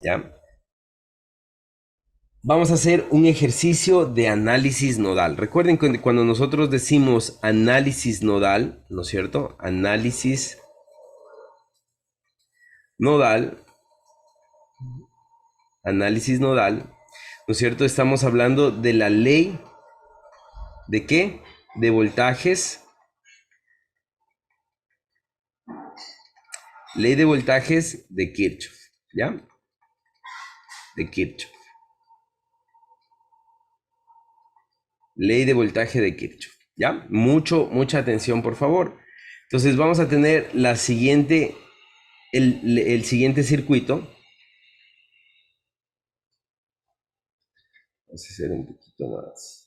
¿ya? Vamos a hacer un ejercicio de análisis nodal. Recuerden que cuando nosotros decimos análisis nodal, ¿no es cierto? Análisis nodal, análisis nodal, ¿no es cierto? Estamos hablando de la ley de qué? De voltajes, ley de voltajes de Kirchhoff, ¿ya? De Kirchhoff. Ley de voltaje de Kirchhoff, ¿ya? Mucha atención, por favor. Entonces vamos a tener la siguiente, el siguiente circuito. Vamos a hacer un poquito más.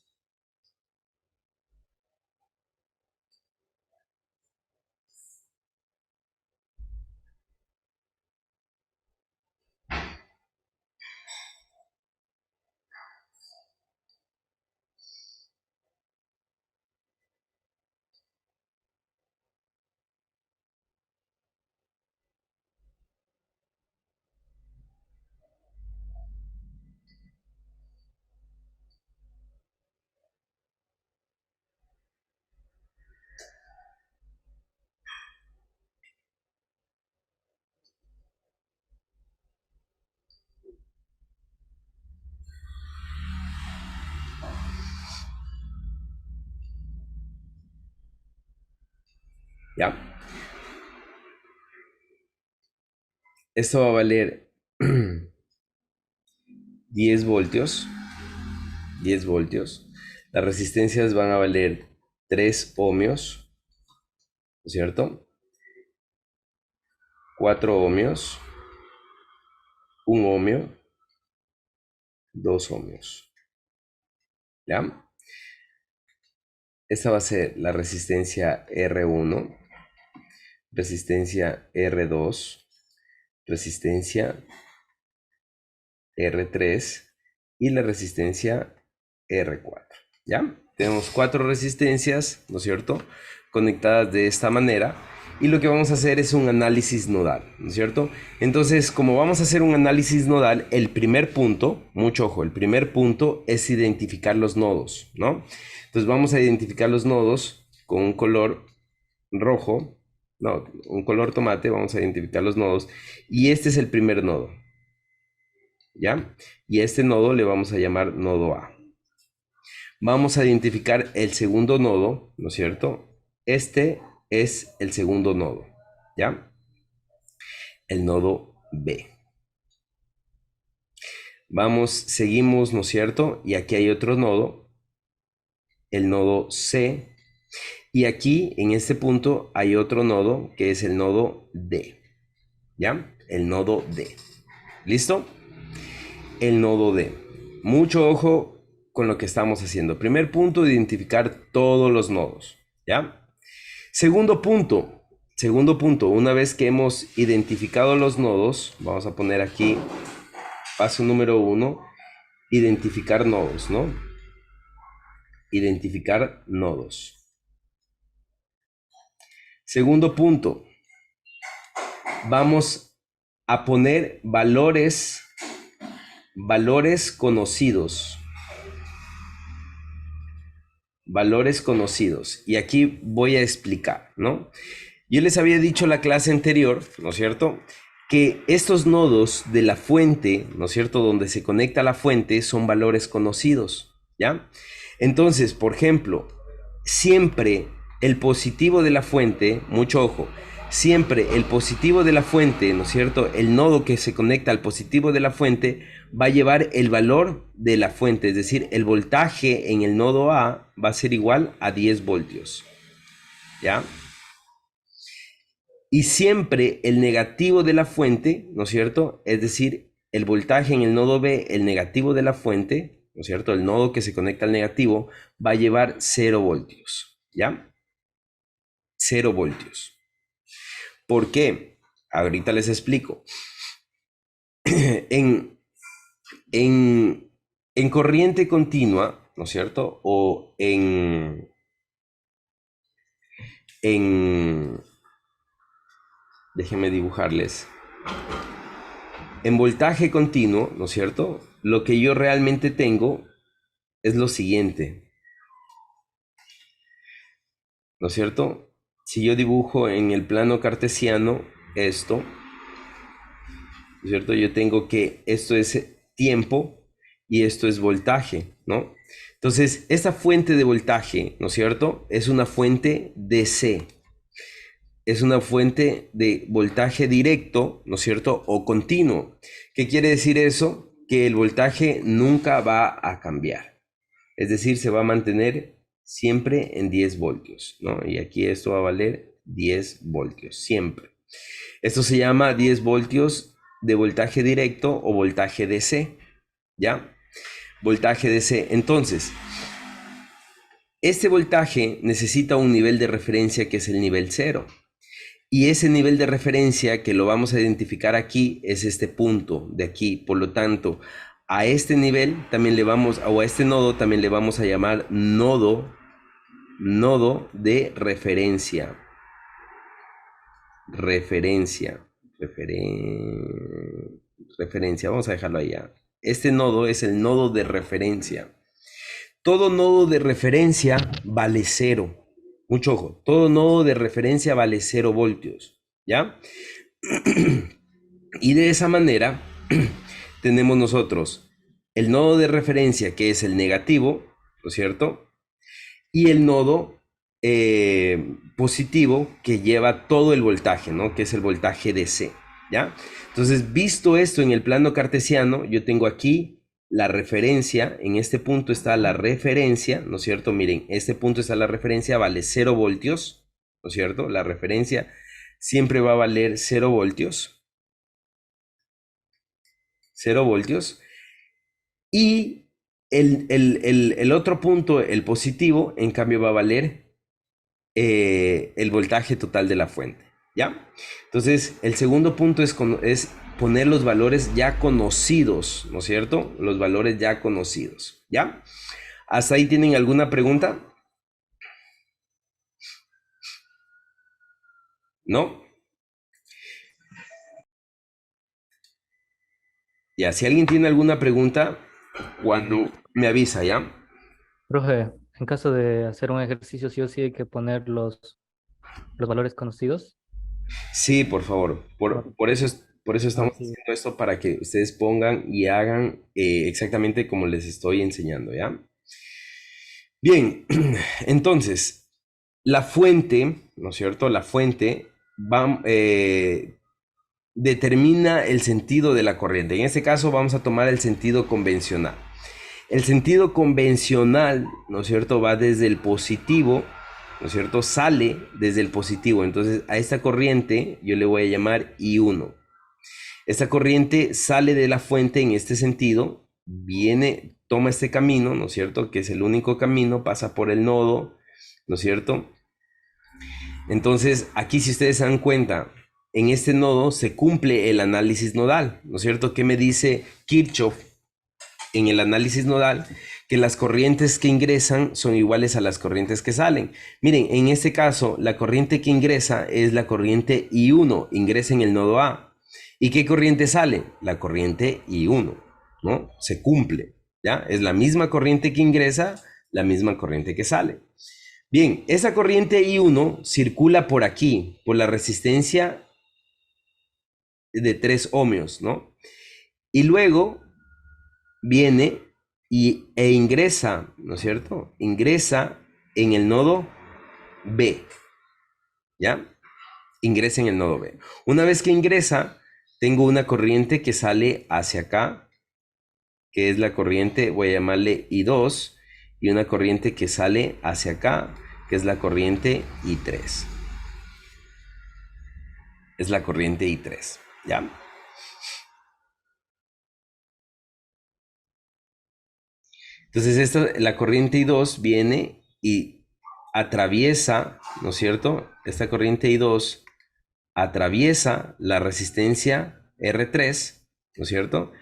¿Ya? Esto va a valer 10 voltios. 10 voltios. Las resistencias van a valer 3 ohmios, ¿no es cierto? 4 ohmios, 1 ohmio, 2 ohmios. ¿Ya? Esta va a ser la resistencia R1, resistencia R2, resistencia R3 y la resistencia R4. ¿Ya? Tenemos 4 resistencias, ¿no es cierto? Conectadas de esta manera. Y lo que vamos a hacer es un análisis nodal, ¿no es cierto? Entonces, como vamos a hacer un análisis nodal, el primer punto, mucho ojo, el primer punto es identificar los nodos, ¿no? Entonces vamos a identificar los nodos con un color rojo, no, un color tomate, vamos a identificar los nodos. Y este es el primer nodo, ¿ya? Y a este nodo le vamos a llamar nodo A. Vamos a identificar el segundo nodo, ¿no es cierto? Este es el segundo nodo, ¿ya? El nodo B. Vamos, seguimos, ¿no es cierto? Y aquí hay otro nodo, el nodo C. Y aquí, en este punto, hay otro nodo que es el nodo D, ¿ya? El nodo D. ¿Listo? El nodo D. Mucho ojo con lo que estamos haciendo. Primer punto, identificar todos los nodos, ¿ya? Segundo punto, una vez que hemos identificado los nodos, vamos a poner aquí paso número 1, identificar nodos, ¿no? Identificar nodos. Segundo punto, vamos a poner valores conocidos. Valores conocidos. Y aquí voy a explicar, ¿no? Yo les había dicho la clase anterior, ¿no es cierto?, que estos nodos de la fuente, ¿no es cierto?, donde se conecta la fuente, son valores conocidos, ¿ya? Entonces, por ejemplo, siempre el positivo de la fuente, mucho ojo, siempre el positivo de la fuente, ¿no es cierto?, el nodo que se conecta al positivo de la fuente va a llevar el valor de la fuente, es decir, el voltaje en el nodo A va a ser igual a 10 voltios, ¿ya? Y siempre el negativo de la fuente, ¿no es cierto? Es decir, el voltaje en el nodo B, el negativo de la fuente, ¿no es cierto? El nodo que se conecta al negativo va a llevar 0 voltios, ¿ya? 0 voltios. ¿Por qué? Ahorita les explico. En, en corriente continua, ¿no es cierto? O en déjenme dibujarles. En voltaje continuo, ¿no es cierto? Lo que yo realmente tengo es lo siguiente, ¿no es cierto? Si yo dibujo en el plano cartesiano esto, ¿no es cierto? Yo tengo que esto es tiempo y esto es voltaje, ¿no? Entonces, esta fuente de voltaje, ¿no es cierto? Es una fuente DC. Es una fuente de voltaje directo, ¿no es cierto? O continuo. ¿Qué quiere decir eso? Que el voltaje nunca va a cambiar. Es decir, se va a mantener siempre en 10 voltios, ¿no? Y aquí esto va a valer 10 voltios, siempre. Esto se llama 10 voltios de voltaje directo o voltaje DC, ¿ya? Voltaje DC. Entonces, este voltaje necesita un nivel de referencia que es el nivel cero. Y ese nivel de referencia que lo vamos a identificar aquí es este punto de aquí. Por lo tanto, a este nivel también le vamos, o a este nodo también le vamos a llamar nodo de referencia. Referencia, vamos a dejarlo allá. Este nodo es el nodo de referencia. Todo nodo de referencia vale cero. Mucho ojo, todo nodo de referencia vale 0 voltios, ¿ya? Y de esa manera tenemos nosotros el nodo de referencia que es el negativo, ¿no es cierto? Y el nodo positivo que lleva todo el voltaje, ¿no? Que es el voltaje DC, ¿ya? Entonces, visto esto en el plano cartesiano, yo tengo aquí la referencia, en este punto está la referencia, ¿no es cierto? Miren, este punto está la referencia, vale 0 voltios, ¿no es cierto? La referencia siempre va a valer 0 voltios. 0 voltios. Y el otro punto, el positivo, en cambio va a valer el voltaje total de la fuente, ¿ya? Entonces, el segundo punto es poner los valores ya conocidos, ¿no es cierto? Los valores ya conocidos, ¿ya? ¿Hasta ahí tienen alguna pregunta? ¿No? Ya, si alguien tiene alguna pregunta, cuando me avisa, ¿ya? Profe, en caso de hacer un ejercicio, sí o sí hay que poner los valores conocidos. Sí, por favor. Por- Por eso estamos Así. haciendo esto para que ustedes pongan y hagan exactamente como les estoy enseñando, ¿ya? Bien, entonces, la fuente, ¿no es cierto? La fuente va, determina el sentido de la corriente. En este caso vamos a tomar el sentido convencional. El sentido convencional, ¿no es cierto? Va desde el positivo, ¿no es cierto? Sale desde el positivo. Entonces a esta corriente yo le voy a llamar I1. Esta corriente sale de la fuente en este sentido, viene, toma este camino, ¿no es cierto? Que es el único camino, pasa por el nodo, ¿no es cierto? Entonces, aquí si ustedes se dan cuenta, en este nodo se cumple el análisis nodal, ¿no es cierto? ¿Qué me dice Kirchhoff en el análisis nodal? Que las corrientes que ingresan son iguales a las corrientes que salen. Miren, en este caso, la corriente que ingresa es la corriente I1, ingresa en el nodo A. ¿Y qué corriente sale? La corriente I1, ¿no? Se cumple, ¿ya? Es la misma corriente que ingresa, la misma corriente que sale. Bien, esa corriente I1 circula por aquí, por la resistencia de 3 ohmios, ¿no? Y luego viene e ingresa, ¿no es cierto? Ingresa en el nodo B, ¿ya? Ingresa en el nodo B. Una vez que ingresa, tengo una corriente que sale hacia acá, que es la corriente, voy a llamarle I2, y una corriente que sale hacia acá, que es la corriente I3. Es la corriente I3, ¿ya? Entonces la corriente I2 viene y atraviesa, ¿no es cierto? Esta corriente I2 atraviesa la resistencia R3, ¿no es cierto?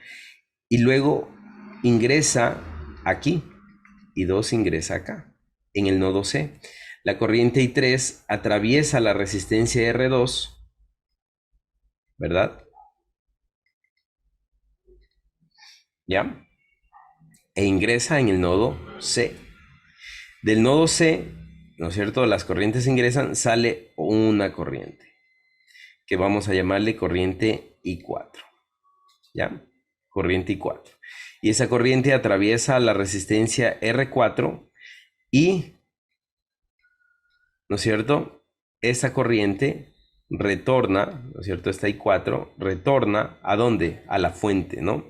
Y luego ingresa aquí, I2 ingresa acá, en el nodo C. La corriente I3 atraviesa la resistencia R2, ¿verdad? ¿ya? E ingresa en el nodo C. Del nodo C, ¿no es cierto? Las corrientes ingresan, sale una corriente, que vamos a llamarle corriente I4, ¿ya? Corriente I4. Y esa corriente atraviesa la resistencia R4 y, ¿no es cierto? Esa corriente retorna, ¿no es cierto? Esta I4 retorna ¿a dónde? A la fuente, ¿no?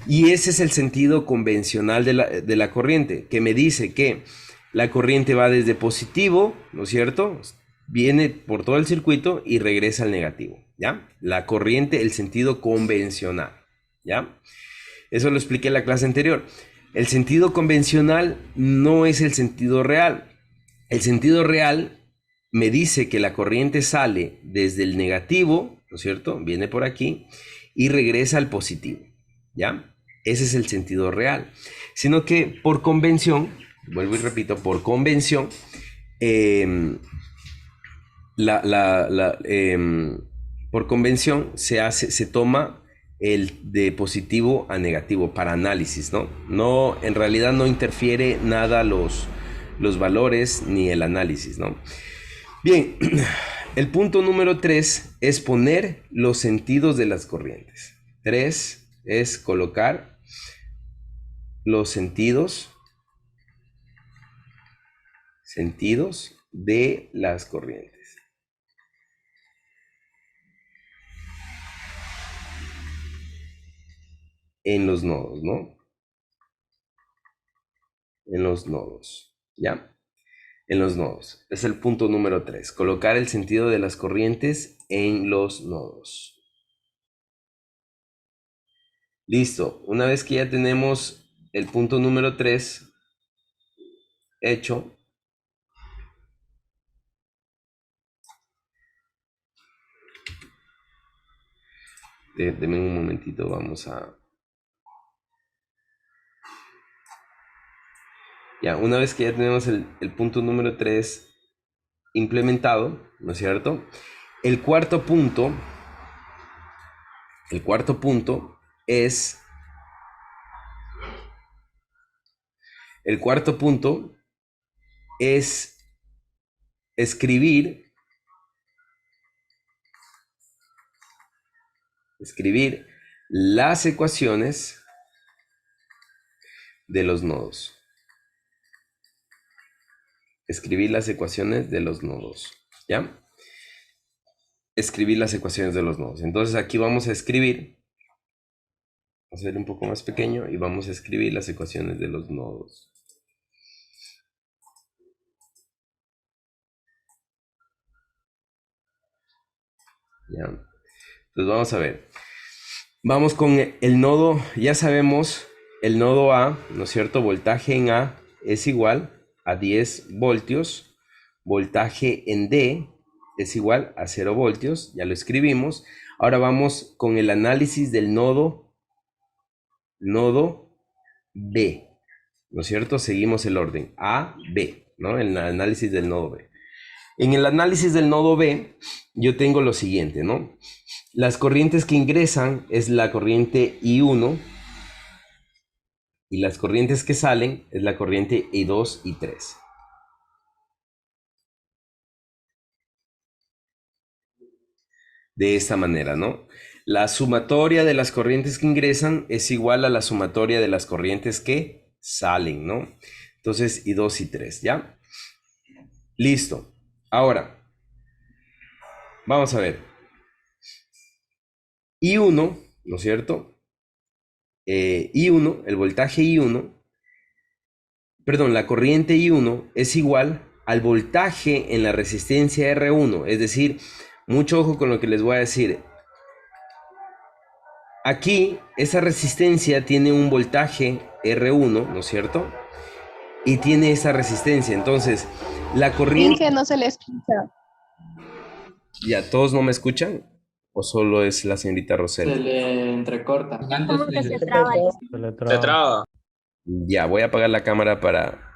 Y ese es el sentido convencional de la corriente, que me dice que la corriente va desde positivo, ¿no es cierto? Viene por todo el circuito y regresa al negativo, ¿ya? La corriente, el sentido convencional, ¿ya? Eso lo expliqué en la clase anterior. El sentido convencional no es el sentido real. El sentido real me dice que la corriente sale desde el negativo, ¿no es cierto? Viene por aquí y regresa al positivo, ¿ya? Ese es el sentido real. Sino que por convención, vuelvo y repito, por convención, eh, por convención se toma el de positivo a negativo para análisis, ¿no? No, en realidad no interfiere nada los valores ni el análisis, ¿no? Bien, el punto número 3 es poner los sentidos de las corrientes. 3 es colocar los sentidos de las corrientes en los nodos, ¿no? En los nodos, ¿ya? En los nodos. Es el punto número 3. Colocar el sentido de las corrientes en los nodos. Listo. Una vez que ya tenemos el punto número 3 hecho, denme un momentito, vamos a... Ya, una vez que ya tenemos el punto número 3 implementado, ¿no es cierto? El cuarto punto es... El cuarto punto es escribir las ecuaciones de los nodos. Escribir las ecuaciones de los nodos, ¿ya? Escribir las ecuaciones de los nodos. Entonces aquí vamos a escribir, vamos a hacer un poco más pequeño y vamos a escribir las ecuaciones de los nodos. ¿Ya? Entonces vamos a ver. Vamos con el nodo, ya sabemos, el nodo A, ¿no es cierto? Voltaje en A es igual a 10 voltios. Voltaje en D es igual a 0 voltios, ya lo escribimos. Ahora vamos con el análisis del nodo B, ¿no es cierto? Seguimos el orden A, B, ¿no? El análisis del nodo B. En el análisis del nodo B, yo tengo lo siguiente, ¿no? Las corrientes que ingresan es la corriente I1 y las corrientes que salen es la corriente I2 y 3. De esta manera, ¿no? La sumatoria de las corrientes que ingresan es igual a la sumatoria de las corrientes que salen, ¿no? Entonces, I2 y 3, ¿ya? Listo. Ahora, vamos a ver. I1, ¿no es cierto? I1, el voltaje I1, perdón, la corriente I1 es igual al voltaje en la resistencia R1, es decir, mucho ojo con lo que les voy a decir. Aquí, esa resistencia tiene un voltaje R1, ¿no es cierto? Y tiene esa resistencia, entonces, la corriente... Finge, no se le escucha. ¿Ya todos no me escuchan? ¿O solo es la señorita Se Rosel? le entrecorta. ¿Cómo que se traba? Se le Se traba. traba. Ya, voy a apagar la cámara para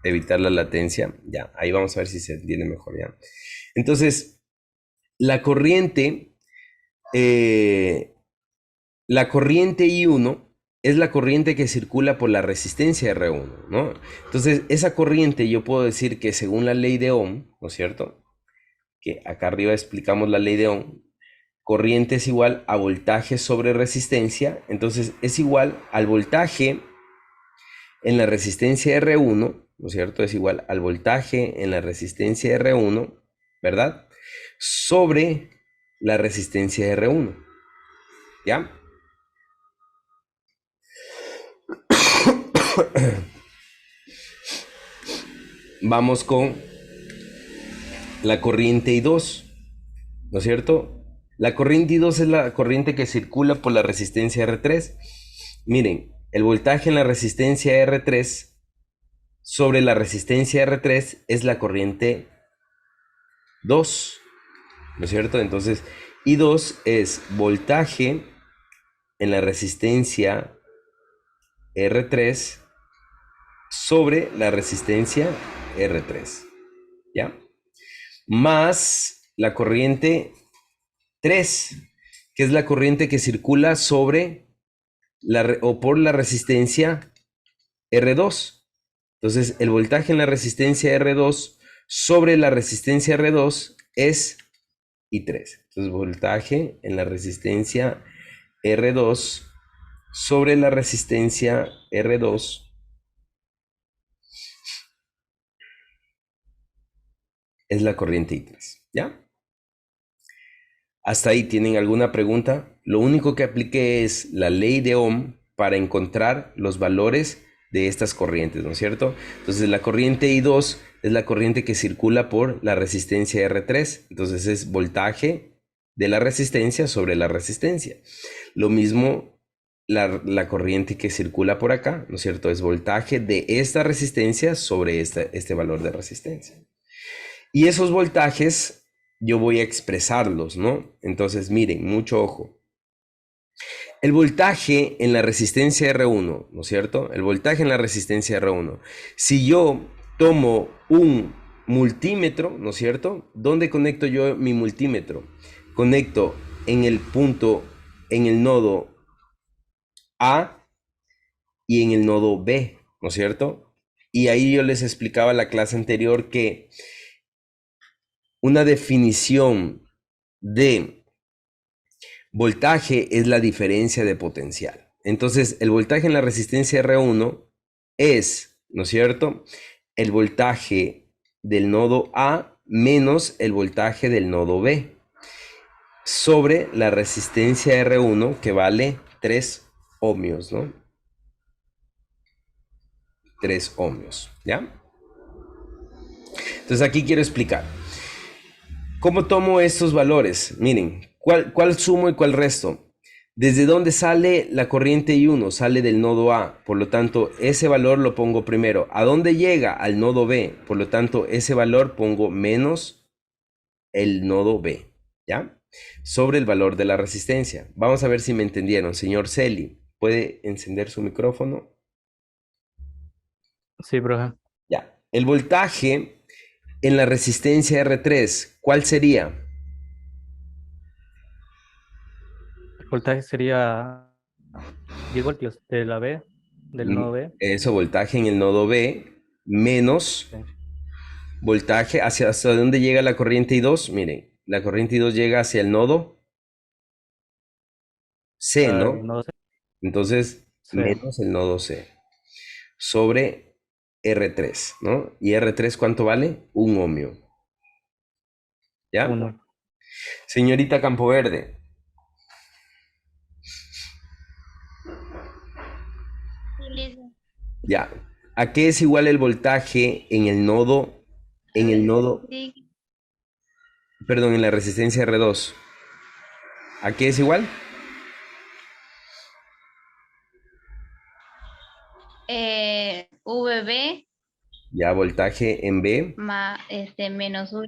evitar la latencia. Ya, ahí vamos a ver si se entiende mejor, ya. Entonces, la corriente I1 es la corriente que circula por la resistencia R1, ¿no? Entonces, esa corriente yo puedo decir que según la ley de Ohm, ¿no es cierto? Que acá arriba explicamos la ley de Ohm, corriente es igual a voltaje sobre resistencia, entonces es igual al voltaje en la resistencia R1, ¿no es cierto? Es igual al voltaje en la resistencia R1, ¿verdad? Sobre la resistencia R1, ¿ya? Vamos con la corriente I2, ¿no es cierto? La corriente I2 es la corriente que circula por la resistencia R3. Miren, el voltaje en la resistencia R3 sobre la resistencia R3 es la corriente 2, ¿no es cierto? Entonces, I2 es voltaje en la resistencia R3 sobre la resistencia R3, ¿ya? Más la corriente 3, que es la corriente que circula sobre o por la resistencia R2. Entonces, el voltaje en la resistencia R2 sobre la resistencia R2 es I3. Entonces, voltaje en la resistencia R2 sobre la resistencia R2 es la corriente I3, ¿ya? Hasta ahí, ¿tienen alguna pregunta? Lo único que apliqué es la ley de Ohm para encontrar los valores de estas corrientes, ¿no es cierto? Entonces, la corriente I2 es la corriente que circula por la resistencia R3. Entonces, es voltaje de la resistencia sobre la resistencia. Lo mismo la corriente que circula por acá, ¿no es cierto? Es voltaje de esta resistencia sobre este valor de resistencia. Y esos voltajes yo voy a expresarlos, ¿no? Entonces, miren, mucho ojo. El voltaje en la resistencia R1, ¿no es cierto? El voltaje en la resistencia R1. Si yo tomo un multímetro, ¿no es cierto? ¿Dónde conecto yo mi multímetro? Conecto en el punto, en el nodo A y en el nodo B, ¿no es cierto? Y ahí yo les explicaba la clase anterior que una definición de voltaje es la diferencia de potencial. Entonces, el voltaje en la resistencia R1 es, ¿no es cierto?, el voltaje del nodo A menos el voltaje del nodo B sobre la resistencia R1 que vale 3 ohmios, ¿no? 3 ohmios, ¿ya? Entonces aquí quiero explicar. ¿Cómo tomo estos valores? Miren, ¿cuál sumo y cuál resto? ¿Desde dónde sale la corriente I1? Sale del nodo A, por lo tanto, ese valor lo pongo primero. ¿A dónde llega? Al nodo B, por lo tanto, ese valor pongo menos el nodo B, ¿ya? Sobre el valor de la resistencia. Vamos a ver si me entendieron. Señor Celi, ¿puede encender su micrófono? Sí, profe. Ya. El voltaje en la resistencia R3, ¿cuál sería? El voltaje sería 10 voltios de la B, del nodo B. Eso, voltaje en el nodo B, menos Sí. voltaje hasta dónde llega la corriente I2. Miren, la corriente I2 llega hacia el nodo C, Al ¿no? nodo C. Entonces, Sí. menos el nodo C sobre R3, ¿no? ¿Y R3 cuánto vale? Un ohmio. ¿Ya? 1. Señorita Campoverde, Sí, listo. ya. ¿A qué es igual el voltaje en el nodo, Sí, perdón, en la resistencia R2? ¿A qué es igual? VB Ya, voltaje en B más menos U.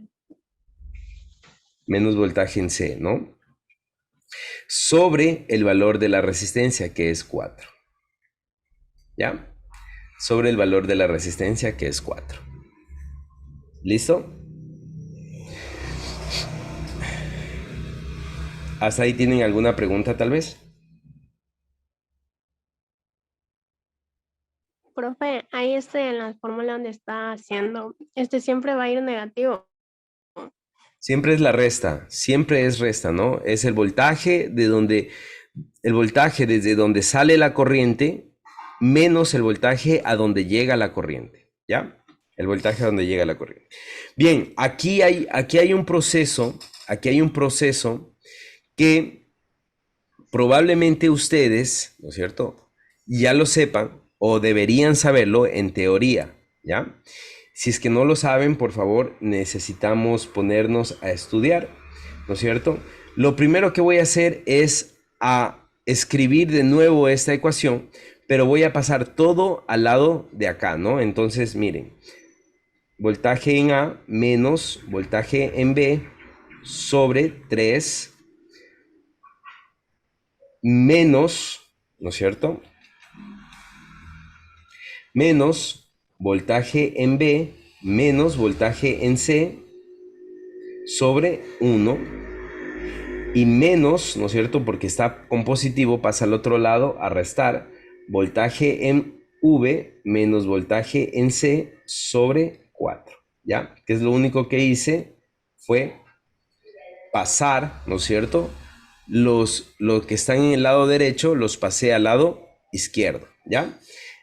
menos voltaje en C, ¿no? Sobre el valor de la resistencia, que es 4. ¿Ya? Sobre el valor de la resistencia, que es 4. ¿Listo? ¿Hasta ahí tienen alguna pregunta, tal vez? Profe, ahí en la fórmula donde está haciendo, siempre va a ir negativo. Siempre es la resta, siempre es resta, ¿no? Es el voltaje desde donde sale la corriente menos el voltaje a donde llega la corriente, ¿ya? El voltaje a donde llega la corriente. Bien, aquí hay un proceso que probablemente ustedes, ¿no es cierto?, ya lo sepan o deberían saberlo en teoría, ¿ya? Si es que no lo saben, por favor, necesitamos ponernos a estudiar, ¿no es cierto? Lo primero que voy a hacer es a escribir de nuevo esta ecuación, pero voy a pasar todo al lado de acá, ¿no? Entonces, miren, voltaje en A menos voltaje en B sobre 3 menos, ¿no es cierto?, menos voltaje en B menos voltaje en C sobre 1 y menos, ¿no es cierto?, porque está con positivo, pasa al otro lado a restar voltaje en V menos voltaje en C sobre 4, ¿ya? Que es lo único que hice fue pasar, ¿no es cierto?, los que están en el lado derecho los pasé al lado izquierdo, ¿ya?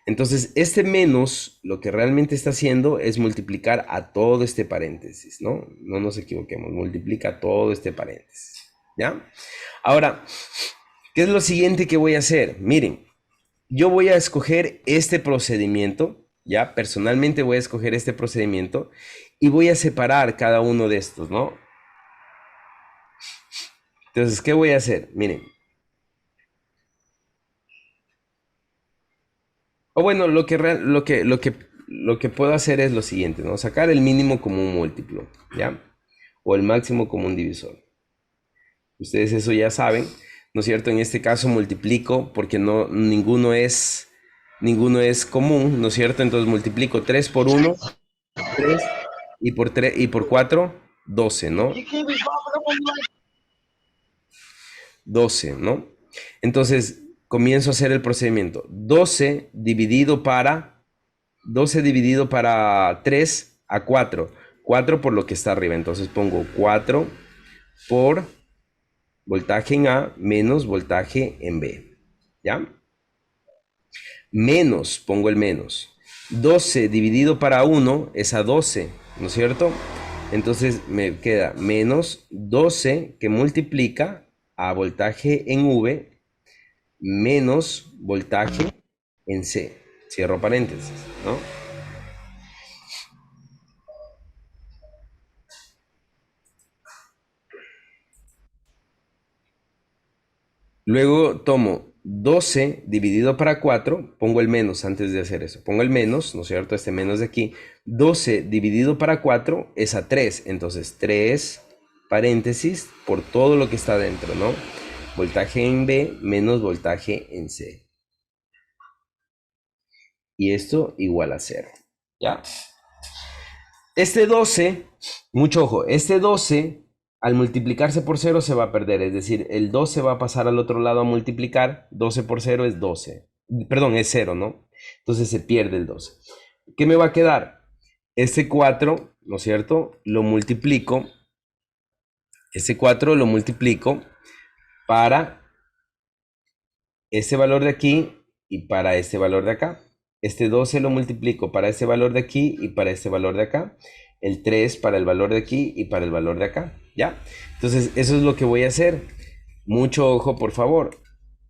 Entonces, este menos lo que realmente está haciendo es multiplicar a todo este paréntesis, ¿no? No nos equivoquemos, multiplica todo este paréntesis, ¿ya? Ahora, ¿qué es lo siguiente que voy a hacer? Miren, yo voy a escoger este procedimiento, ¿ya? Personalmente voy a escoger este procedimiento y voy a separar cada uno de estos, ¿no? Entonces, ¿qué voy a hacer? Miren. O bueno, lo que puedo hacer es lo siguiente, ¿no? Sacar el mínimo como un múltiplo, ¿ya? O el máximo como un divisor. Ustedes eso ya saben, ¿no es cierto? En este caso multiplico porque ninguno es común, ¿no es cierto? Entonces multiplico 3 por 1, 3, y por 4, 12, ¿no? 12, ¿no? Entonces comienzo a hacer el procedimiento. 12 dividido para 3 a 4. 4 por lo que está arriba. Entonces pongo 4 por voltaje en A menos voltaje en B. ¿Ya? Menos, pongo el menos. 12 dividido para 1 es a 12, ¿no es cierto? Entonces me queda menos 12 que multiplica a voltaje en V menos voltaje en C. Cierro paréntesis, ¿no? Luego tomo 12 dividido para 4, pongo el menos antes de hacer eso. Pongo el menos, ¿no es cierto? Este menos de aquí. 12 dividido para 4 es a 3. Entonces 3 paréntesis por todo lo que está dentro, ¿no? Voltaje en B menos voltaje en C. Y esto igual a 0. ¿Ya? Este 12, mucho ojo, este 12 al multiplicarse por 0 se va a perder, es decir, el 12 va a pasar al otro lado a multiplicar, 12 por 0 es 12, perdón, es 0, ¿no? Entonces se pierde el 12. ¿Qué me va a quedar? Este 4, ¿no es cierto? Lo multiplico, este 4 lo multiplico para este valor de aquí y para este valor de acá. Este 12 lo multiplico para este valor de aquí y para este valor de acá. El 3 para el valor de aquí y para el valor de acá, ¿ya? Entonces, eso es lo que voy a hacer. Mucho ojo, por favor.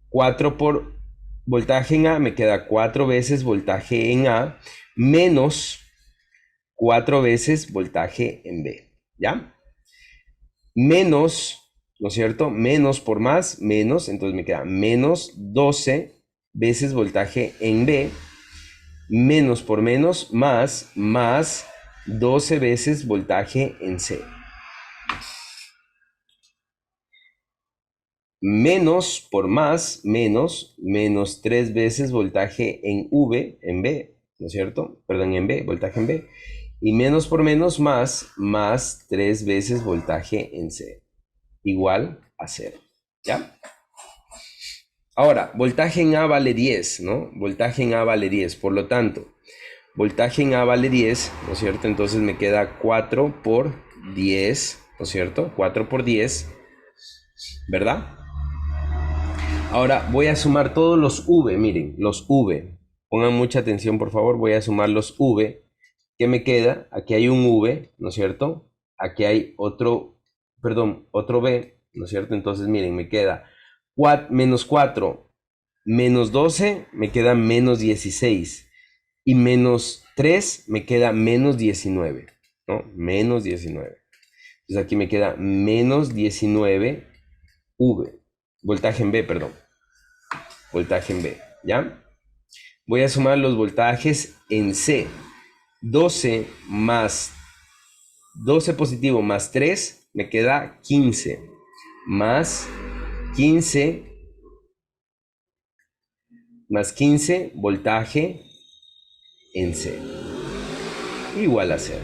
4 por voltaje en A, me queda 4 veces voltaje en A, menos 4 veces voltaje en B, ¿ya? Menos, ¿no es cierto? Menos por más, menos, entonces me queda menos 12 veces voltaje en B, menos por menos, más 12 veces voltaje en C. Menos por más, menos 3 veces voltaje en V, en B, ¿no es cierto? Perdón, en B, voltaje en B. Y menos por menos, más 3 veces voltaje en C. Igual a 0, ¿ya? Ahora, voltaje en A vale 10, ¿no? Voltaje en A vale 10, por lo tanto, voltaje en A vale 10, ¿no es cierto? Entonces me queda 4 por 10, ¿no es cierto? 4 por 10, ¿verdad? Ahora voy a sumar todos los V, miren, los V. Pongan mucha atención, por favor, voy a sumar los V. ¿Qué me queda? Aquí hay un V, ¿no es cierto? Aquí hay otro, perdón, otro V, ¿no es cierto? Entonces, miren, me queda menos 4 menos 12, me queda menos 16. Y menos 3 me queda menos 19, ¿no? Menos 19. Entonces aquí me queda menos 19 V. Voltaje en B, perdón. Voltaje en B, ¿ya? Voy a sumar los voltajes en C. 12 más 12 positivo más 3 me queda 15. Más 15 voltaje en C. Igual a 0.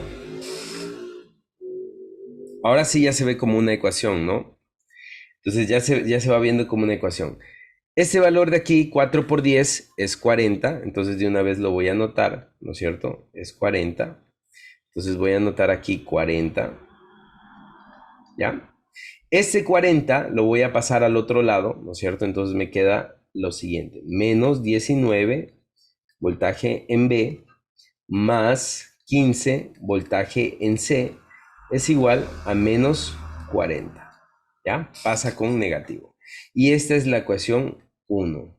Ahora sí ya se ve como una ecuación, ¿no? Entonces ya se va viendo como una ecuación. Este valor de aquí, 4 por 10, es 40. Entonces de una vez lo voy a anotar, ¿no es cierto? Es 40. Entonces voy a anotar aquí 40. ¿Ya? Este 40 lo voy a pasar al otro lado, ¿no es cierto? Entonces me queda lo siguiente. Menos 19 voltaje en B más 15 voltaje en C es igual a menos 40. ¿Ya? Pasa con negativo. Y esta es la ecuación 1.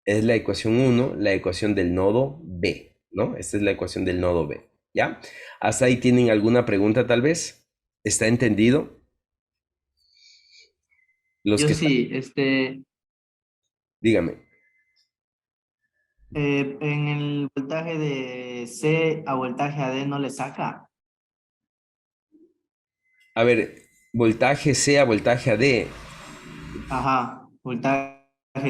Es la ecuación 1, la ecuación del nodo B, ¿no? Esta es la ecuación del nodo B, ¿ya? ¿Hasta ahí tienen alguna pregunta tal vez? ¿Está entendido? Los Yo que sí, dígame. en el voltaje de C a voltaje a D no le saca. A ver, voltaje C a voltaje a D. Ajá, voltaje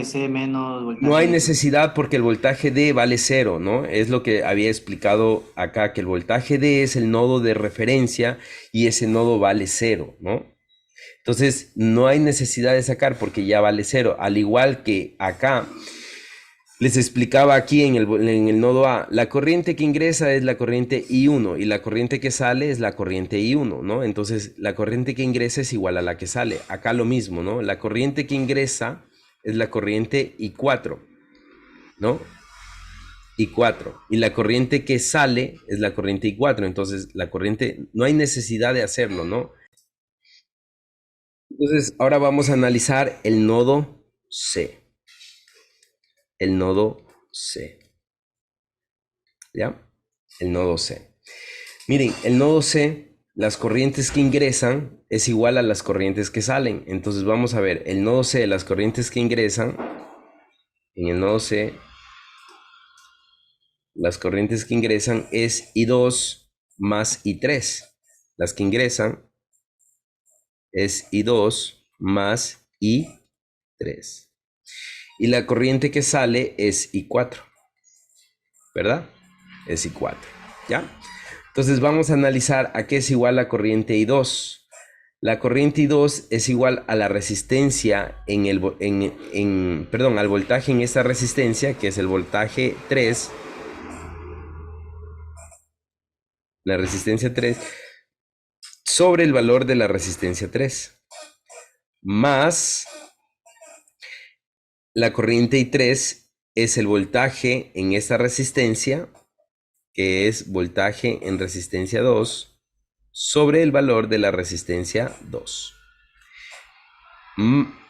C menos No hay voltaje. necesidad porque el voltaje D vale 0, ¿no? Es lo que había explicado acá, que el voltaje D es el nodo de referencia y ese nodo vale 0, ¿no? Entonces, no hay necesidad de sacar porque ya vale 0. Al igual que acá, les explicaba aquí en el nodo A, la corriente que ingresa es la corriente I1 y la corriente que sale es la corriente I1, ¿no? Entonces, la corriente que ingresa es igual a la que sale. Acá lo mismo, ¿no? La corriente que ingresa es la corriente I4, ¿no? I4. Y la corriente que sale es la corriente I4. Entonces, la corriente, no hay necesidad de hacerlo, ¿no? Entonces, ahora vamos a analizar el nodo C. El nodo C. ¿Ya? El nodo C. Miren, el nodo C, las corrientes que ingresan es igual a las corrientes que salen. Entonces vamos a ver, el nodo C, las corrientes que ingresan, en el nodo C, las corrientes que ingresan es I2 más I3. Las que ingresan es I2 más I3. Y la corriente que sale es I4. ¿Verdad? Es I4. ¿Ya? Entonces vamos a analizar a qué es igual la corriente I2. La corriente I2 es igual a la resistencia al voltaje en esta resistencia, que es el voltaje 3, la resistencia 3, sobre el valor de la resistencia 3, más la corriente I3 es el voltaje en esta resistencia, que es voltaje en resistencia 2, sobre el valor de la resistencia 2.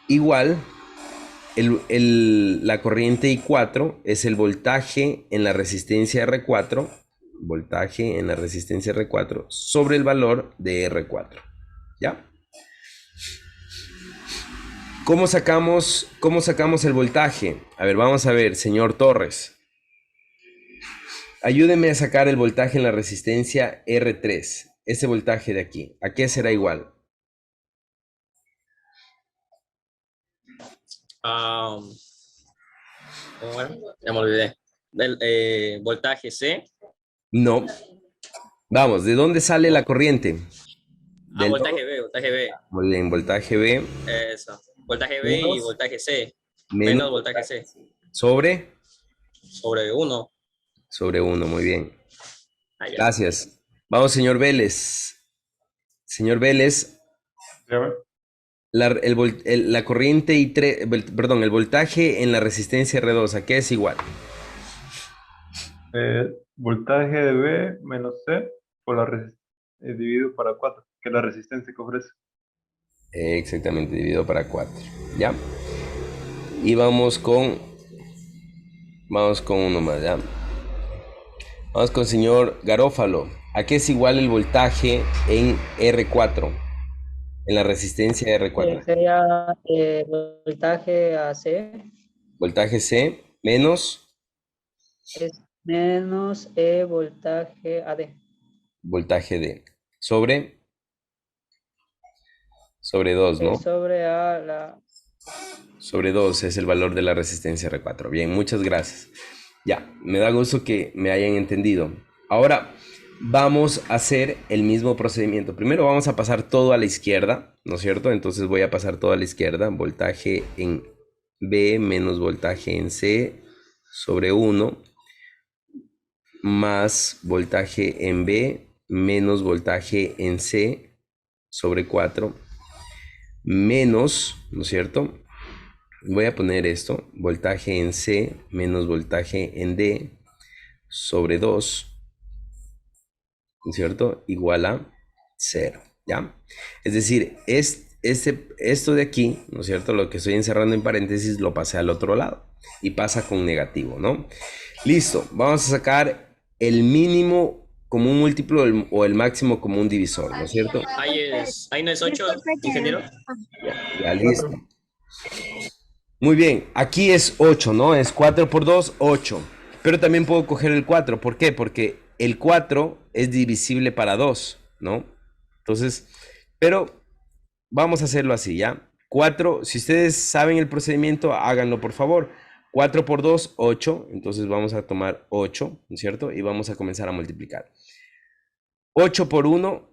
Igual, la corriente I4 es el voltaje en la resistencia R4, voltaje en la resistencia R4, sobre el valor de R4. ¿Ya? ¿Cómo sacamos el voltaje? A ver, vamos a ver, señor Torres. Ayúdeme a sacar el voltaje en la resistencia R3. Ese voltaje de aquí. ¿A qué será igual? ¿Cómo era? Ya me olvidé. Del voltaje C. No. Vamos, ¿de dónde sale la corriente? Voltaje B, voltaje B. En voltaje B. Eso. Voltaje B y voltaje C. menos voltaje C. sobre Sobre 1. sobre 1, muy bien. Ah, ya. Gracias. Vamos, señor Vélez. Señor Vélez, la corriente perdón, el voltaje en la resistencia R2, ¿a qué es igual? Voltaje de B menos C por dividido para 4, que es la resistencia que ofrece. Exactamente, dividido para 4. ¿Ya? Y vamos con uno más, ¿ya? Vamos con señor Garófalo. ¿A qué es igual el voltaje en R4? En la resistencia R4. Sería voltaje AC Voltaje C menos es menos E voltaje AD. voltaje D. Sobre 2, ¿no? Sobre A la... Sobre 2 es el valor de la resistencia R4. Bien, muchas gracias. Ya, me da gusto que me hayan entendido. Ahora vamos a hacer el mismo procedimiento. Primero vamos a pasar todo a la izquierda, ¿no es cierto? Entonces voy a pasar todo a la izquierda. Voltaje en B menos voltaje en C sobre 1 más voltaje en B menos voltaje en C sobre 4 menos, ¿no es cierto? Voy a poner esto, voltaje en C menos voltaje en D sobre 2, ¿no es cierto? Igual a 0, ¿ya? Es decir, esto de aquí, ¿no es cierto? Lo que estoy encerrando en paréntesis lo pasé al otro lado y pasa con negativo, ¿no? Listo, vamos a sacar el mínimo como un múltiplo o el máximo como un divisor, ¿no es cierto? Ahí no es 8, ingeniero. Ya, listo. Muy bien, aquí es 8, ¿no? Es 4 por 2, 8. Pero también puedo coger el 4. ¿Por qué? Porque el 4 es divisible para 2, ¿no? Entonces, pero vamos a hacerlo así, ¿ya? 4, si ustedes saben el procedimiento, háganlo por favor. 4 por 2, 8. Entonces vamos a tomar 8, ¿no es cierto? Y vamos a comenzar a multiplicar. 8 por 1,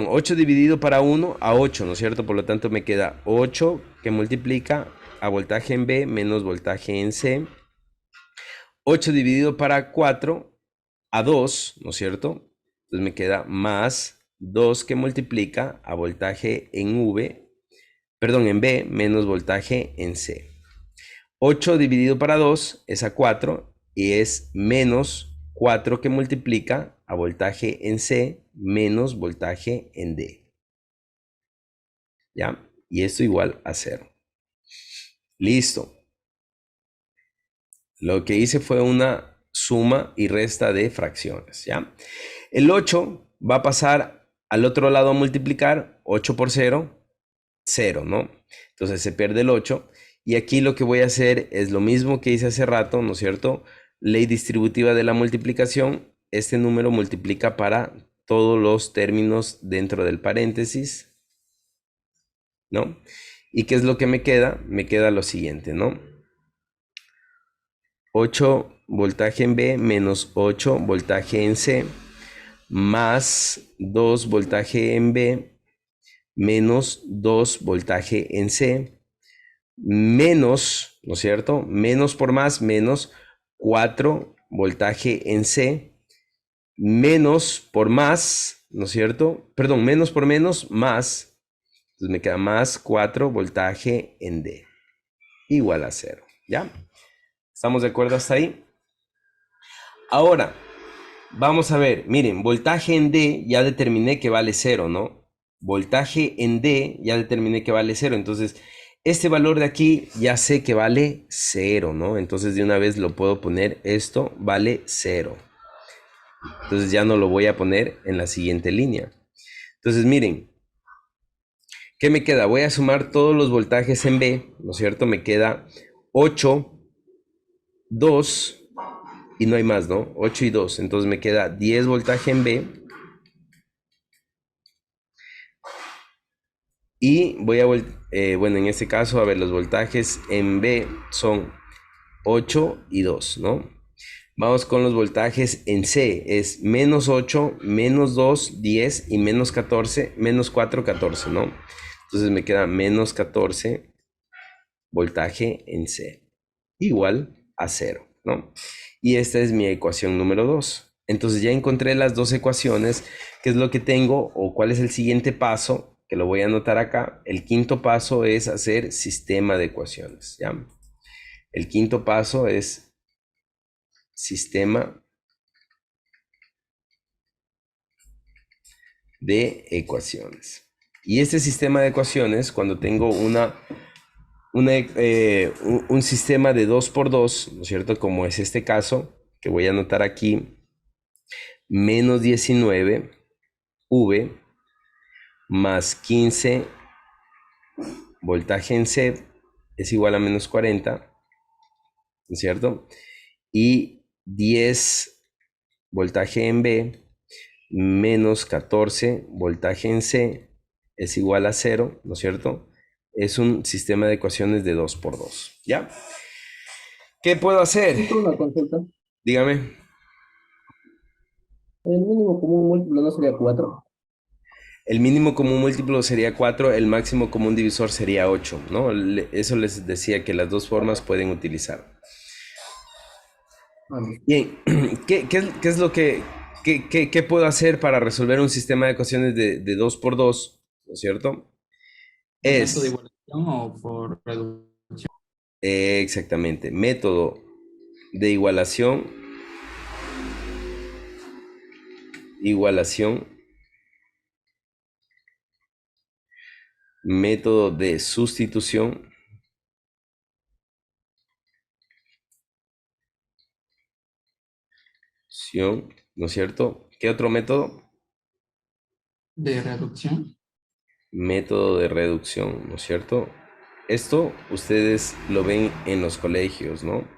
8 dividido para 1 a 8, ¿no es cierto? Por lo tanto me queda 8 que multiplica a voltaje en B menos voltaje en C. 8 dividido para 4 a 2, ¿no es cierto? Entonces me queda más 2 que multiplica a voltaje en B menos voltaje en C. 8 dividido para 2 es a 4 y es menos 4 que multiplica a voltaje en C menos voltaje en D. ¿Ya? Y esto igual a 0. Listo. Lo que hice fue una suma y resta de fracciones, ¿ya? El 8 va a pasar al otro lado a multiplicar. 8 por 0, 0, ¿no? Entonces se pierde el 8. Y aquí lo que voy a hacer es lo mismo que hice hace rato, ¿no es cierto? Ley distributiva de la multiplicación. Este número multiplica para todos los términos dentro del paréntesis, ¿no? ¿Y qué es lo que me queda? Me queda lo siguiente, ¿no? 8 voltaje en B menos 8 voltaje en C más 2 voltaje en B menos 2 voltaje en C menos, ¿no es cierto? Menos por más, menos 4 voltaje en C menos por más, ¿no es cierto? Perdón, menos por menos, más. Entonces me queda más 4 voltaje en D igual a 0, ¿ya? ¿Estamos de acuerdo hasta ahí? Ahora, vamos a ver, miren, voltaje en D ya determiné que vale 0, ¿no? Voltaje en D ya determiné que vale 0, entonces este valor de aquí ya sé que vale 0, ¿no? Entonces de una vez lo puedo poner, esto vale 0. Entonces ya no lo voy a poner en la siguiente línea. Entonces miren, ¿qué me queda? Voy a sumar todos los voltajes en B, ¿no es cierto? Me queda 8, 2 y no hay más, ¿no? 8 y 2, entonces me queda 10 voltaje en B y voy a bueno, en este caso, a ver, los voltajes en B son 8 y 2, ¿no? Vamos con los voltajes en C, es menos 8, menos 2, 10 y menos 14, menos 4, 14, ¿no? Entonces me queda menos 14 voltaje en C, igual a 0, ¿no? Y esta es mi ecuación número 2. Entonces ya encontré las dos ecuaciones. ¿Qué es lo que tengo o cuál es el siguiente paso? Que lo voy a anotar acá. El quinto paso es hacer sistema de ecuaciones, ¿ya? El quinto paso es sistema de ecuaciones. Y este sistema de ecuaciones, cuando tengo un sistema de 2 por 2, ¿no es cierto? Como es este caso, que voy a anotar aquí, menos 19 V más 15 voltaje en C es igual a menos 40, ¿no es cierto? Y 10 voltaje en B menos 14 voltaje en C es igual a 0, ¿no es cierto? Es un sistema de ecuaciones de 2 por 2, ¿ya? ¿Qué puedo hacer? Una consulta. Dígame. El mínimo común múltiplo no sería 4. El mínimo común múltiplo sería 4, el máximo común divisor sería 8, ¿no? Eso les decía que las dos formas pueden utilizar. Bien, ¿qué es lo qué puedo hacer para resolver un sistema de ecuaciones de 2 por 2, ¿no es cierto? Es... ¿Método de igualación o por reducción? Exactamente, método de igualación, método de sustitución, ¿no es cierto? ¿Qué otro método? De reducción. Método de reducción, ¿no es cierto? Esto ustedes lo ven en los colegios, ¿no?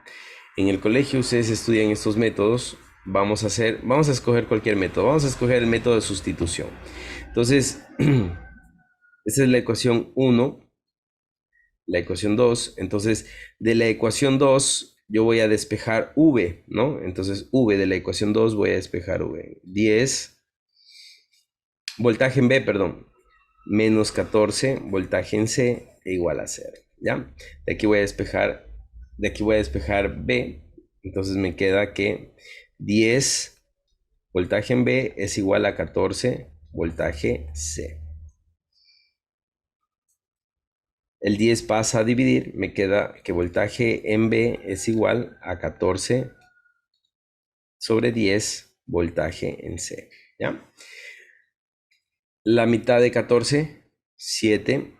En el colegio ustedes estudian estos métodos. Vamos a escoger cualquier método. Vamos a escoger el método de sustitución. Entonces, esta es la ecuación 1, la ecuación 2. Entonces, de la ecuación 2, yo voy a despejar V, ¿no? Entonces, V de la ecuación 2 voy a despejar V. 10, voltaje en B, perdón, menos 14, voltaje en C e igual a 0, ¿ya? De aquí voy a despejar B, entonces me queda que 10 voltaje en B es igual a 14 voltaje C. El 10 pasa a dividir, me queda que voltaje en B es igual a 14 sobre 10 voltaje en C, ¿ya? La mitad de 14, 7.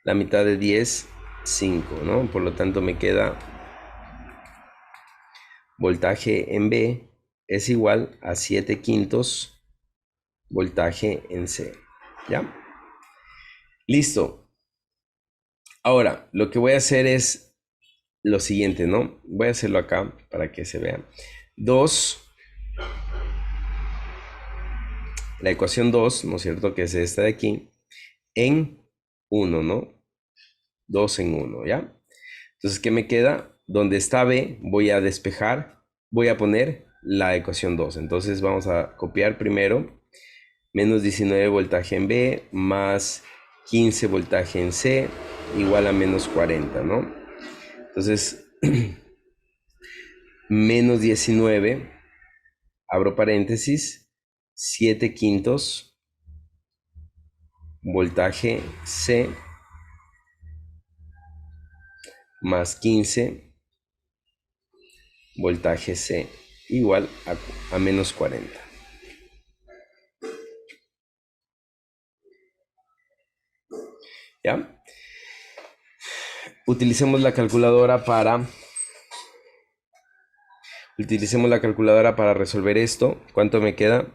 La mitad de 10, 5, ¿no? Por lo tanto me queda voltaje en B es igual a 7 quintos voltaje en C, ¿ya? Listo. Ahora, lo que voy a hacer es lo siguiente, ¿no? Voy a hacerlo acá para que se vea. 2, la ecuación 2, ¿no es cierto? Que es esta de aquí, en 1, ¿no? 2 en 1, ¿ya? Entonces, ¿qué me queda? Donde está B, voy a despejar, voy a poner la ecuación 2. Entonces, vamos a copiar primero, menos 19 voltaje en B, más 15 voltaje en C, igual a menos 40, ¿no? Entonces, menos 19, abro paréntesis, 7 quintos, voltaje C, más 15, voltaje C, igual a menos 40. ¿Ya? Utilicemos la calculadora para resolver esto. ¿Cuánto me queda?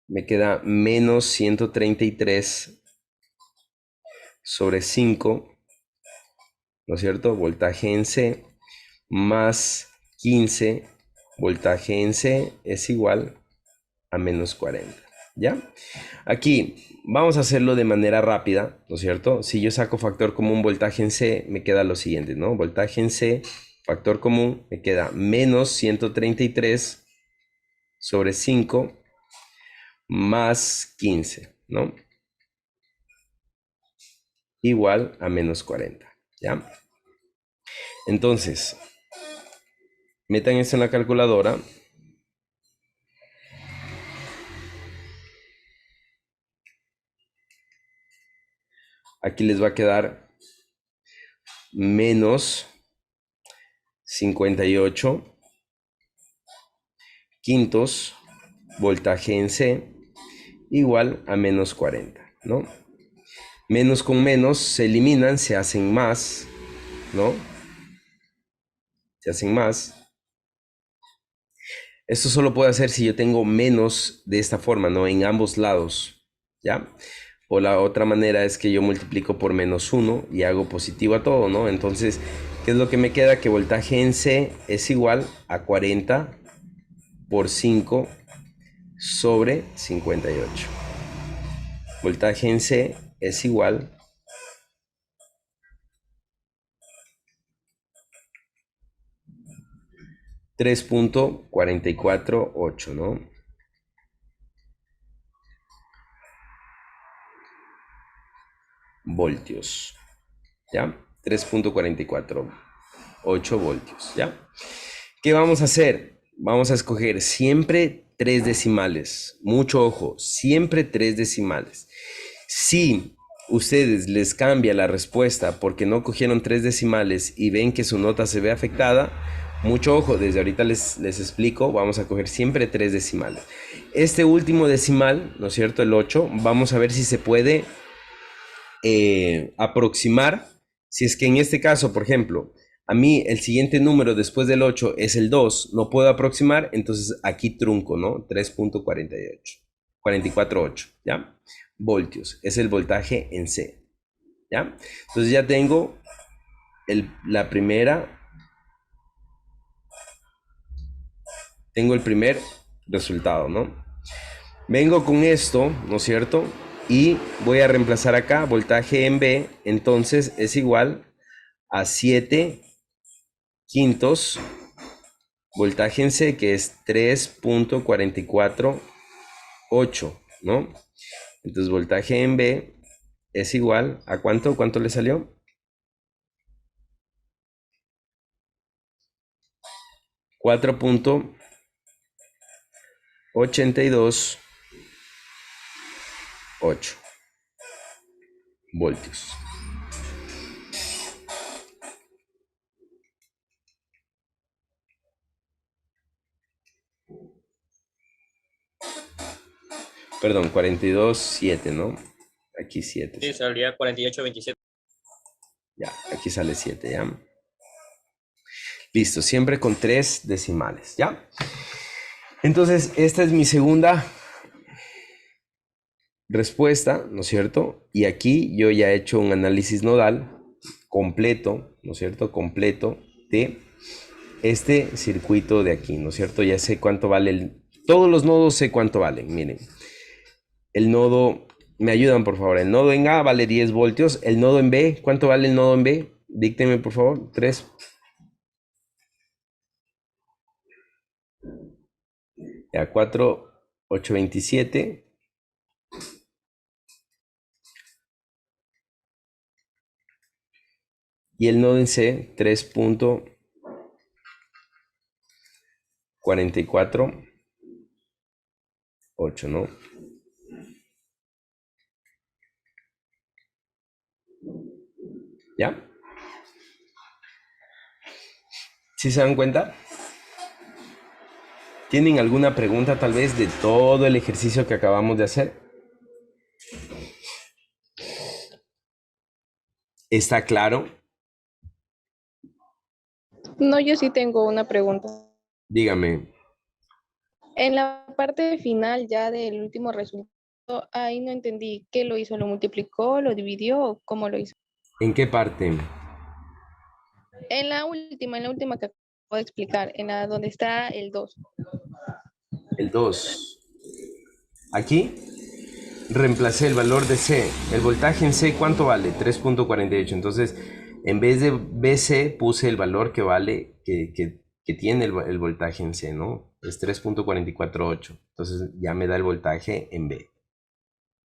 Me queda menos 133 sobre 5, ¿no es cierto? Voltaje en C, más 15 voltaje en C es igual a menos 40, ¿ya? Aquí vamos a hacerlo de manera rápida, ¿no es cierto? Si yo saco factor común voltaje en C, me queda lo siguiente, ¿no? Voltaje en C, factor común, me queda menos 133 sobre 5 más 15, ¿no? igual a menos 40, ¿ya? Entonces, metan esto en la calculadora. Aquí les va a quedar menos 58 quintos voltaje en C igual a menos 40, ¿no? Menos con menos se eliminan, se hacen más, ¿no? Se hacen más. Esto solo puedo hacer si yo tengo menos de esta forma, ¿no? En ambos lados, ¿ya? O la otra manera es que yo multiplico por menos 1 y hago positivo a todo, ¿no? Entonces, ¿qué es lo que me queda? Que voltaje en C es igual a 40 por 5 sobre 58. Voltaje en C es igual a 3.448, ¿no? Voltios, ¿ya? 3.448 voltios, ¿ya? ¿Qué vamos a hacer? Vamos a escoger siempre 3 decimales. Mucho ojo, siempre 3 decimales. Si ustedes les cambia la respuesta porque no cogieron 3 decimales y ven que su nota se ve afectada, mucho ojo, desde ahorita les explico, vamos a coger siempre 3 decimales. Este último decimal, ¿no es cierto? El 8, vamos a ver si se puede aproximar. Si es que en este caso, por ejemplo, a mí el siguiente número después del 8 es el 2, no puedo aproximar, entonces aquí trunco, ¿no? 3.448, ¿ya? Voltios, es el voltaje en C, ¿ya? Entonces ya tengo la primera, tengo el primer resultado, ¿no? Vengo con esto, ¿no es cierto? Y voy a reemplazar acá voltaje en B, entonces es igual a 7 quintos voltaje en C, que es 3.448, ¿no? Entonces voltaje en B es igual a ¿cuánto? ¿Cuánto le salió? 4.828 voltios. Perdón, 42.7, ¿no? Aquí 7. Sí, salía 48.27. Ya, aquí sale 7, ¿ya? Listo, siempre con 3 decimales, ¿ya? Entonces, esta es mi segunda respuesta, ¿no es cierto? Y aquí yo ya he hecho un análisis nodal completo, ¿no es cierto? Completo de este circuito de aquí, ¿no es cierto? Ya sé cuánto vale todos los nodos sé cuánto valen, miren. El nodo, me ayudan por favor, el nodo en A vale 10 voltios, el nodo en B, ¿cuánto vale el nodo en B? Díctenme por favor, 3. Ya, 4.827. Y el nodo en C, 3.448, ¿no? ¿Ya? ¿Sí se dan cuenta? ¿Tienen alguna pregunta tal vez de todo el ejercicio que acabamos de hacer? ¿Está claro? No, yo sí tengo una pregunta. Dígame. En la parte final ya del último resultado, ahí no entendí qué lo hizo, lo multiplicó, lo dividió o cómo lo hizo. ¿En qué parte? En la última que acabo de explicar, en la donde está el 2. El 2. Aquí reemplacé el valor de C. El voltaje en C, ¿cuánto vale? 3.48. Entonces, en vez de BC, puse el valor que vale, que tiene el voltaje en C, ¿no? Es 3.448. Entonces, ya me da el voltaje en B.